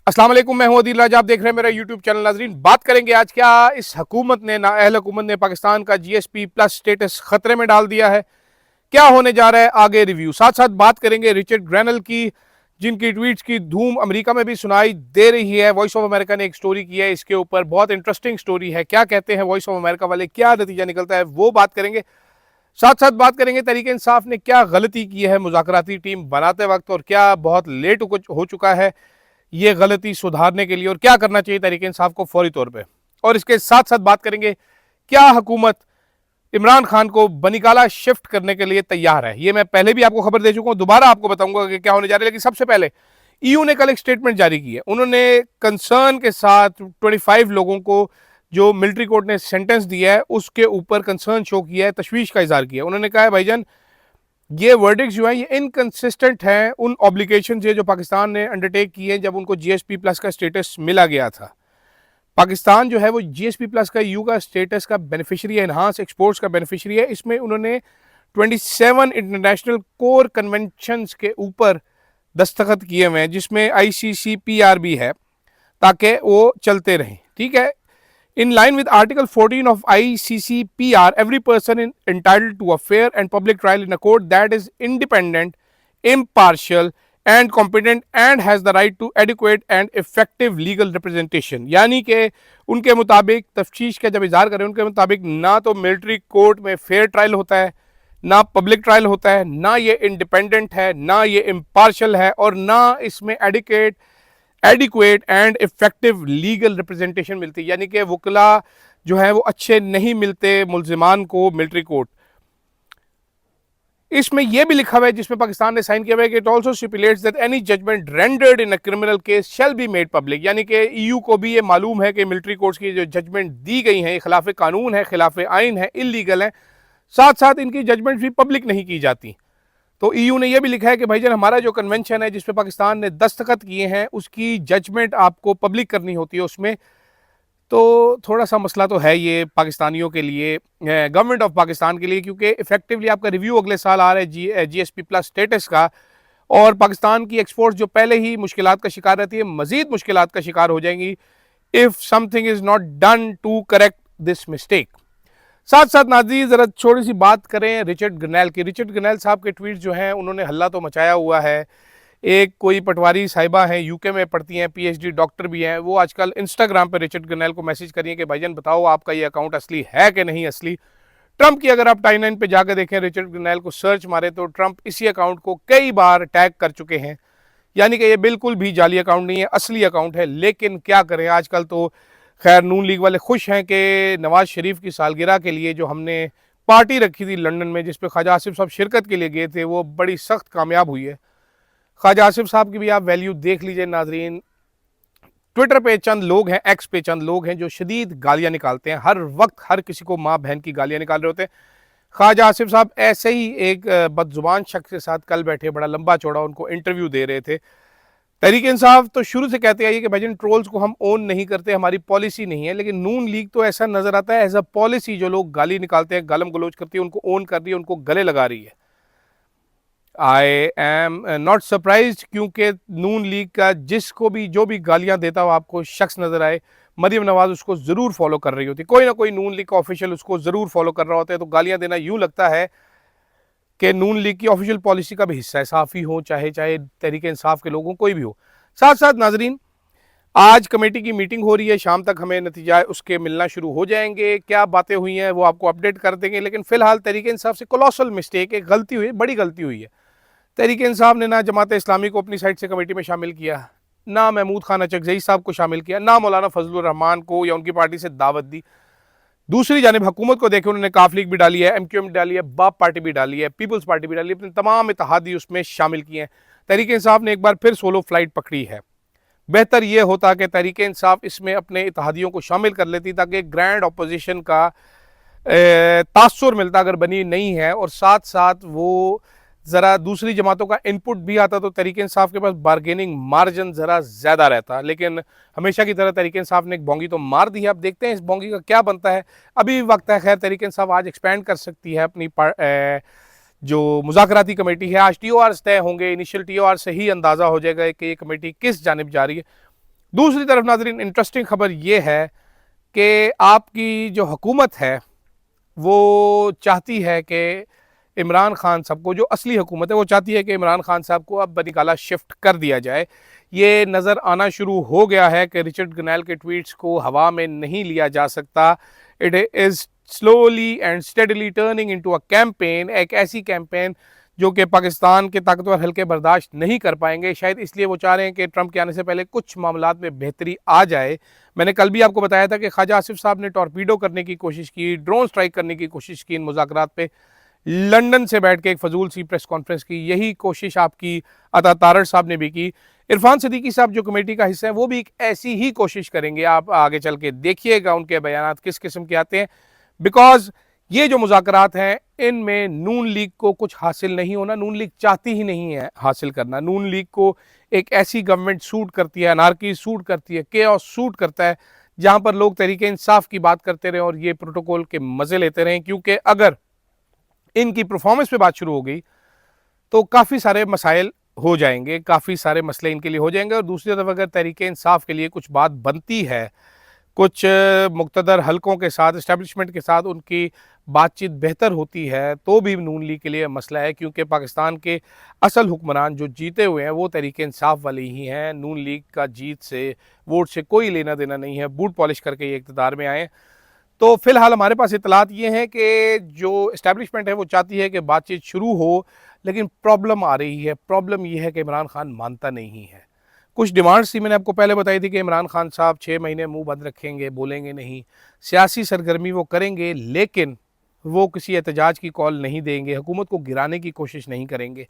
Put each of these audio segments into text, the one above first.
अस्सलाम वालेकुम, मैं हूं अदील राज। आप देख रहे हैं मेरा यूट्यूब चैनल। नाजरीन, बात करेंगे आज क्या इस हुकूमत ने, नाअहल हुकूमत ने पाकिस्तान का जीएसपी प्लस स्टेटस खतरे में डाल दिया है। क्या होने जा रहा है, आगे रिव्यू। साथ साथ बात करेंगे रिचर्ड ग्रैनल की, जिनकी ट्वीट्स की धूम अमेरिका में भी सुनाई दे रही है। वॉइस ऑफ अमेरिका ने एक स्टोरी की है इसके ऊपर, बहुत इंटरेस्टिंग स्टोरी है। क्या कहते हैं वॉइस ऑफ अमेरिका वाले, क्या नतीजा निकलता है, वो बात करेंगे। साथ साथ बात करेंगे तहरीक इंसाफ ने क्या गलती की है मुज़ाकराती टीम बनाते वक्त, और क्या बहुत लेट हो चुका है ये गलती सुधारने के लिए, और क्या करना चाहिए तहरीक इंसाफ को फौरी तौर पे। और इसके साथ साथ बात करेंगे क्या हुकूमत इमरान खान को बनिकाला शिफ्ट करने के लिए तैयार है। ये मैं पहले भी आपको खबर दे चुका हूं, दोबारा आपको बताऊंगा कि क्या होने जा रहा है। लेकिन सबसे पहले ईयू ने कल एक स्टेटमेंट जारी की है। उन्होंने कंसर्न के साथ 25 लोगों को जो मिलिट्री कोर्ट ने सेंटेंस दिया है उसके ऊपर कंसर्न शो किया है, तशवीश का इजहार किया है। उन्होंने कहा है भाईजान, ये वर्डिक्स जो है ये इनकंसिस्टेंट हैं उन ऑब्लिगेशन से जो पाकिस्तान ने अंडरटेक किए हैं जब उनको जीएसपी प्लस का स्टेटस मिला गया था। पाकिस्तान जो है वो जीएसपी प्लस का यू का स्टेटस का बेनिफिशियरी है, एनहांस एक्सपोर्ट्स का बेनिफिशियरी है। इसमें उन्होंने 27 इंटरनेशनल कोर कन्वेंशंस के ऊपर दस्तखत किए हुए हैं, जिसमें आईसीसीपीआर भी है, ताकि वो चलते रहें। ठीक है। In line with Article 14 of ICCPR, every person is entitled to a fair and public trial in a court that is independent, impartial, and competent and has the right to adequate and effective legal representation। यानी कि उनके मुताबिक, तफ्तीश का जब इजहार करें, उनके मुताबिक ना तो मिलिट्री कोर्ट में फेयर ट्रायल होता है, ना पब्लिक ट्रायल होता है, ना ये इंडिपेंडेंट है, ना ये इम्पार्शल है, और ना इसमें adequate and effective legal representation मिलती है। यानी कि वकला जो है वो अच्छे नहीं मिलते मुल्जिमान को मिलिट्री कोर्ट। इसमें यह भी लिखा हुआ है, जिसमें पाकिस्तान ने साइन किया हुआ है कि it also stipulates that any judgment rendered in a criminal case shall be made public. यानी कि ईयू को भी ये मालूम है कि मिलिट्री कोर्ट्स की जो जजमेंट दी गई हैं खिलाफ कानून है, खिलाफ आइन है, इलीगल है। साथ साथ इनकी जजमेंट भी पब्लिक नहीं की जाती। तो ईयू ने यह भी लिखा है कि भाईजान, हमारा जो कन्वेंशन है जिस पे पाकिस्तान ने दस्तखत किए हैं उसकी जजमेंट आपको पब्लिक करनी होती है उसमें। तो थोड़ा सा मसला तो है ये पाकिस्तानियों के लिए, गवर्नमेंट ऑफ पाकिस्तान के लिए, क्योंकि इफेक्टिवली आपका रिव्यू अगले साल आ रहा है जीएसपी प्लस स्टेटस का, और पाकिस्तान की एक्सपोर्ट जो पहले ही मुश्किलात का शिकार रहती है मजीद मुश्किलात का शिकार हो जाएंगी if something is not done to correct this mistake. साथ साथ नाज़रीन, जरा छोटी सी बात करें रिचर्ड ग्रैनल की। रिचर्ड ग्रैनल साहब के ट्वीट जो हैं उन्होंने हल्ला तो मचाया हुआ है। एक कोई पटवारी साहिबा हैं, यूके में पढ़ती हैं, पीएचडी डॉक्टर भी हैं, वो आजकल इंस्टाग्राम पर रिचर्ड ग्रैनल को मैसेज करिए कि भाईजान बताओ आपका ये अकाउंट असली है कि नहीं असली। ट्रंप की अगर आप टाइमलाइन पे जाकर देखें, रिचर्ड ग्रैनल को सर्च मारे तो ट्रंप इसी अकाउंट को कई बार टैग कर चुके हैं। यानी कि ये बिल्कुल भी जाली अकाउंट नहीं है, असली अकाउंट है। लेकिन क्या करें, आजकल तो खैर नून लीग वाले खुश हैं कि नवाज शरीफ की सालगिरह के लिए जो हमने पार्टी रखी थी लंदन में, जिस पे ख्वाजा आसिफ साहब शिरकत के लिए गए थे, वो बड़ी सख्त कामयाब हुई है। ख्वाजा आसिफ साहब की भी आप वैल्यू देख लीजिए नाजरीन। ट्विटर पे चंद लोग हैं, एक्स पे चंद लोग हैं जो शदीद गालियां निकालते हैं, हर वक्त हर किसी को माँ बहन की गालियां निकाल रहे होते हैं। ख्वाजा आसिफ साहब ऐसे ही एक बदजुबान शख्स के साथ कल बैठे, बड़ा लंबा चौड़ा उनको इंटरव्यू दे रहे थे। तहरीक इंसाफ तो शुरू से कहते आई है कि भाईजान ट्रोल्स को हम ओन नहीं करते, हमारी पॉलिसी नहीं है। लेकिन नून लीग तो ऐसा नजर आता है एज अ पॉलिसी, जो लोग गाली निकालते हैं, गालम गलोच करती है, उनको ओन कर रही है, उनको गले लगा रही है। आई एम नॉट सरप्राइज, क्योंकि नून लीग का जिसको भी जो भी गालियां देता हो आपको शख्स नजर आए, मरियम नवाज उसको जरूर फॉलो कर रही होती, कोई ना कोई नून लीग का ऑफिशियल उसको जरूर फॉलो कर रहा होता है। तो गालियां देना यूं लगता है कि नून लीग की ऑफिशियल पॉलिसी का भी हिस्सा है, साफ़ी हो चाहे तहरीक इंसाफ के लोगों कोई भी हो। साथ साथ नाजरीन, आज कमेटी की मीटिंग हो रही है, शाम तक हमें नतीजा उसके मिलना शुरू हो जाएंगे। क्या बातें हुई हैं वो आपको अपडेट कर देंगे। लेकिन फिलहाल तहरीक इंसाफ से कोलोसल मिस्टेक, एक गलती हुई, बड़ी गलती हुई है। तहरीक इंसाफ ने ना जमात इस्लामी को अपनी साइड से कमेटी में शामिल किया, ना महमूद खान अचकजई साहब को शामिल किया, ना मौलाना फजलुर रहमान को या उनकी पार्टी से दावत दी। दूसरी जानिब हुकूमत को देखे उन्होंने काफ लीग भी डाली है, एमक्यूएम भी डाली है, बाप पार्टी भी डाली है, पीपल्स पार्टी भी डाली है, अपने तमाम इत्तेहादी उसमें शामिल किए हैं। तहरीक इंसाफ ने एक बार फिर सोलो फ्लाइट पकड़ी है। बेहतर यह होता कि तहरीक इंसाफ इसमें अपने इत्तेहादियों को शामिल कर लेती, ताकि ग्रैंड अपोजिशन का तासुर मिलता अगर बनी नहीं है, और साथ साथ वो ज़रा दूसरी जमातों का इनपुट भी आता, तो तहरीक इंसाफ के पास बारगेनिंग मार्जिन ज़रा ज़्यादा रहता। लेकिन हमेशा की तरह तहरीक इंसाफ ने एक बोंगी तो मार दी है। अब देखते हैं इस बोंगी का क्या बनता है, अभी वक्त है। खैर, तहरीक इंसाफ आज एक्सपेंड कर सकती है अपनी जो मुज़ाकराती कमेटी है। आज टीओआर तय होंगे, इनिशियल टीओआर से ही अंदाज़ा हो जाएगा कि ये कमेटी किस जानिब जा रही है। दूसरी तरफ नाज़रीन इंटरेस्टिंग खबर ये है कि आपकी जो हुकूमत है वो चाहती है कि इमरान खान साहब को, जो असली हुकूमत है वो चाहती है कि इमरान खान साहब को अब बनिकाला शिफ्ट कर दिया जाए। ये नज़र आना शुरू हो गया है कि रिचर्ड ग्रैनल के ट्वीट्स को हवा में नहीं लिया जा सकता। It is slowly and steadily turning into a campaign, एक ऐसी कैंपेन जो कि पाकिस्तान के ताकतवर हल्के बर्दाश्त नहीं कर पाएंगे। शायद इसलिए वो चाह रहे हैं कि ट्रंप के आने से पहले कुछ मामलात में बेहतरी आ जाए। मैंने कल भी आपको बताया था कि ख्वाजा आसिफ साहब ने टॉर्पीडो करने की कोशिश की, ड्रोन स्ट्राइक करने की कोशिश की इन मुज़ाकरात पे, लंदन से बैठ के एक फजूल सी प्रेस कॉन्फ्रेंस की। यही कोशिश आपकी अता तारड़ साहब ने भी की। इरफान सिद्दीकी साहब जो कमेटी का हिस्सा है वो भी एक ऐसी ही कोशिश करेंगे। आप आगे चल के देखिएगा उनके बयान किस किस्म के आते हैं, बिकॉज ये जो मुज़ाकरात हैं इनमें नून लीग को कुछ हासिल नहीं होना। नून लीग चाहती ही नहीं है हासिल करना। नून लीग को एक ऐसी गवर्नमेंट सूट करती है, अनारकी सूट करती है, केओस सूट करता है, जहां पर लोग तरीके इंसाफ की बात करते रहे और ये प्रोटोकॉल के मजे लेते रहे। क्योंकि अगर इनकी परफॉर्मेंस पे बात शुरू हो गई तो काफ़ी सारे मसाइल हो जाएंगे, काफ़ी सारे मसले इनके लिए हो जाएंगे। और दूसरी तरफ अगर तहरीक इंसाफ के लिए कुछ बात बनती है, कुछ मुक़्तदर हलकों के साथ, इस्टेब्लिशमेंट के साथ उनकी बातचीत बेहतर होती है, तो भी नून लीग के लिए मसला है। क्योंकि पाकिस्तान के असल हुक्मरान जो जीते हुए हैं वो तहरीक इंसाफ वाले ही हैं। नून लीग का जीत से, वोट से कोई लेना देना नहीं है। बूट पॉलिश करके ये इक़्तिदार में आए। तो फिलहाल हमारे पास इतलात ये हैं कि जो इस्टेब्लिशमेंट है वो चाहती है कि बातचीत शुरू हो, लेकिन प्रॉब्लम आ रही है। प्रॉब्लम ये है कि इमरान खान मानता नहीं है। कुछ डिमांड्स थी, मैंने आपको पहले बताई थी कि इमरान खान साहब 6 महीने मुंह बंद रखेंगे, बोलेंगे नहीं, सियासी सरगर्मी वो करेंगे, लेकिन वो किसी एहतजाज की कॉल नहीं देंगे, हुकूमत को गिराने की कोशिश नहीं करेंगे,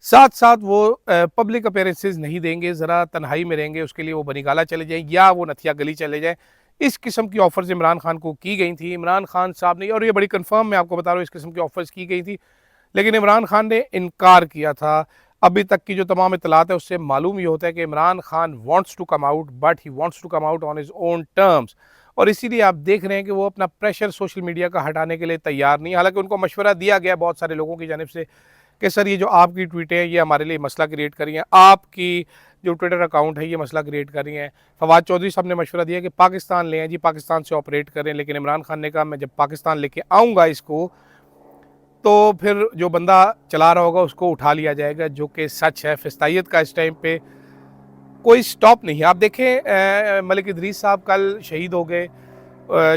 साथ साथ वो पब्लिक अपीयरेंसेस नहीं देंगे, ज़रा तन्हाई में रहेंगे, उसके लिए वो बनिगाला चले जाएँ या वो नथिया गली चले जाएँ। इस किस्म की ऑफ़र्स इमरान खान को की गई थी। इमरान खान साहब ने, और ये बड़ी कन्फर्म मैं आपको बता रहा हूँ, इस किस्म की ऑफ़र्स की गई थी, लेकिन इमरान खान ने इनकार किया था। अभी तक की जो तमाम इतलात है उससे मालूम ये होता है कि Imran Khan wants to come out, but he wants to come out on his own terms. और इसीलिए आप देख रहे हैं कि वो अपना प्रेशर सोशल मीडिया का हटाने के लिए तैयार नहीं। हालांकि उनको मशवरा दिया गया बहुत सारे लोगों की जानिब से कि सर ये जो आपकी ट्वीटें हैं ये हमारे लिए मसला क्रिएट कर रही हैं, आपकी जो ट्विटर अकाउंट है ये मसला क्रिएट कर रही हैं। फवाद चौधरी साहब ने मशवरा दिया कि पाकिस्तान ले आए जी, पाकिस्तान से ऑपरेट करें, लेकिन इमरान खान ने कहा मैं जब पाकिस्तान लेके आऊँगा इसको तो फिर जो बंदा चला रहा होगा उसको उठा लिया जाएगा, जो कि सच है। फिस्तायत का इस टाइम पे कोई स्टॉप नहीं है। आप देखें मलिक इदरीस साहब कल शहीद हो गए।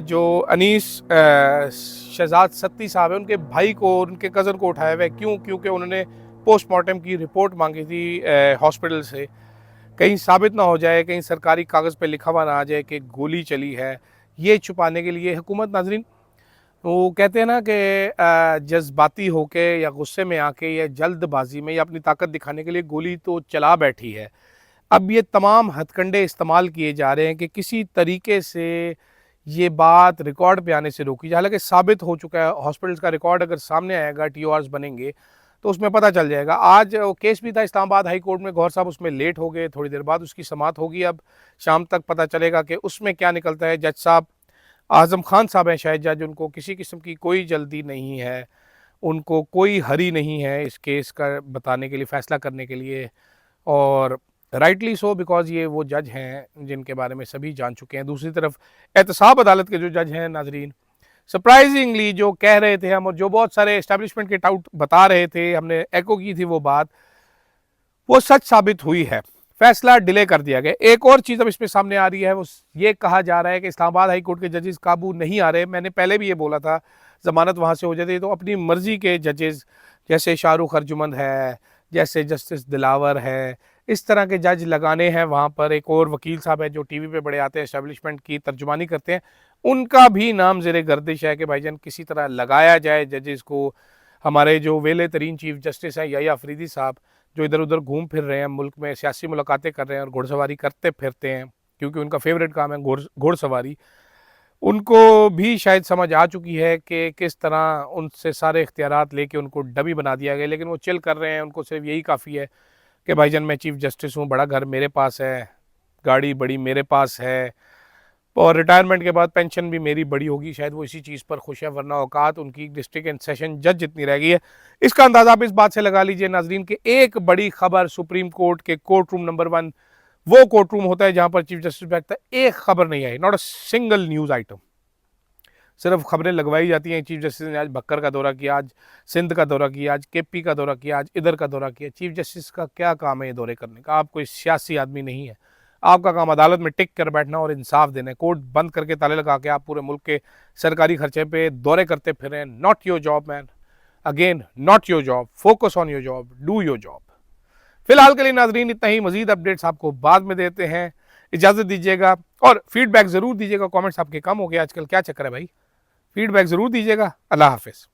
जो अनीस शहजाद सत्ती साहब है उनके भाई को, उनके कज़न को उठाया हुआ है। क्यों? क्योंकि उन्होंने पोस्टमार्टम की रिपोर्ट मांगी थी हॉस्पिटल से। कहीं साबित ना हो जाए, कहीं सरकारी कागज़ पे लिखा हुआ ना आ जाए कि गोली चली है। ये छुपाने के लिए हुकूमत, नाजरीन, वो कहते हैं ना कि जज्बाती होके या गुस्से में आके या जल्दबाजी में या अपनी ताकत दिखाने के लिए गोली तो चला बैठी है। अब ये तमाम हथकंडे इस्तेमाल किए जा रहे हैं कि किसी तरीके से ये बात रिकॉर्ड पे आने से रोकी जाए। हालांकि साबित हो चुका है, हॉस्पिटल्स का रिकॉर्ड अगर सामने आएगा, TORs बनेंगे तो उसमें पता चल जाएगा। आज वो केस भी था इस्लामाबाद हाई कोर्ट में, गौहर साहब उसमें लेट हो गए, थोड़ी देर बाद उसकी समाअत होगी। अब शाम तक पता चलेगा कि उसमें क्या निकलता है। जज साहब आज़म खान साहब हैं शायद जज, उनको किसी किस्म की कोई जल्दी नहीं है, उनको कोई हरी नहीं है इस केस का बताने के लिए, फ़ैसला करने के लिए। और राइटली सो, बिकॉज ये वो जज हैं जिनके बारे में सभी जान चुके हैं। दूसरी तरफ एहतसाब अदालत के जो जज हैं, नाजरीन, सरप्राइजिंगली जो कह रहे थे हम और जो बहुत सारे एस्टेब्लिशमेंट के टाउट बता रहे थे, हमने एको की थी वो बात, वो सच साबित हुई है। फैसला डिले कर दिया गया। एक और चीज़ अब इसमें सामने आ रही है, वो ये कहा जा रहा है कि इस्लामाबाद हाई कोर्ट के जजेस काबू नहीं आ रहे। मैंने पहले भी ये बोला था, ज़मानत वहाँ से हो जाती है तो अपनी मर्ज़ी के जजेस, जैसे शाहरुख अर्जुमंद है, जैसे जस्टिस दिलावर है, इस तरह के जज लगाने हैं वहाँ पर। एक और वकील साहब है जो टीवी पे बड़े आते हैं, एस्टेब्लिशमेंट की तर्जुमानी करते हैं, उनका भी नाम ज़ेरे गर्दिश है कि भाईजान किसी तरह लगाया जाए जजेस को। हमारे जो वेले तरीन चीफ जस्टिस हैं याया अफरीदी साहब, जो इधर उधर घूम फिर रहे हैं मुल्क में, सियासी मुलाकातें कर रहे हैं और घुड़सवारी करते फिरते हैं, क्योंकि उनका फेवरेट काम है घुड़सवारी, उनको भी शायद समझ आ चुकी है कि किस तरह उनसे सारे इख्तियारात लेके उनको डमी बना दिया गया। लेकिन वो चिल कर रहे हैं, उनको सिर्फ यही काफ़ी है कि भाईजान मैं चीफ जस्टिस हूँ, बड़ा घर मेरे पास है, गाड़ी बड़ी मेरे पास है, और रिटायरमेंट के बाद पेंशन भी मेरी बड़ी होगी। शायद वो इसी चीज़ पर खुश है, वरना औकात उनकी डिस्ट्रिक्ट एंड सेशन जज जितनी रह गई है। इसका अंदाज़ा आप इस बात से लगा लीजिए नाजरीन कि एक बड़ी खबर सुप्रीम कोर्ट के कोर्ट रूम नंबर 1 वो कोर्ट रूम होता है जहां पर चीफ जस्टिस बैठता है। एक खबर नहीं आई, not a single news item. सिर्फ खबरें लगवाई जाती हैं, चीफ जस्टिस ने आज बक्कर का दौरा किया, आज सिंध का दौरा किया, आज केपी का दौरा किया, आज इधर का दौरा किया। चीफ जस्टिस का क्या काम है ये दौरे करने का? आप कोई सियासी आदमी नहीं है, आपका काम अदालत में टिक कर बैठना और इंसाफ देना है। कोर्ट बंद करके ताले लगा के आप पूरे मुल्क के सरकारी खर्चे पे दौरे करते फिर रहे हैं। Not your job man, again not your job. Focus on your job, do your job. फिलहाल के लिए नाजरीन इतना ही, मजीद अपडेट्स आपको बाद में देते हैं। इजाजत दीजिएगा और फीडबैक जरूर दीजिएगा। कमेंट्स आपके कम हो गए आजकल, क्या चक्कर है भाई? फीडबैक जरूर दीजिएगा। अल्लाह हाफिज।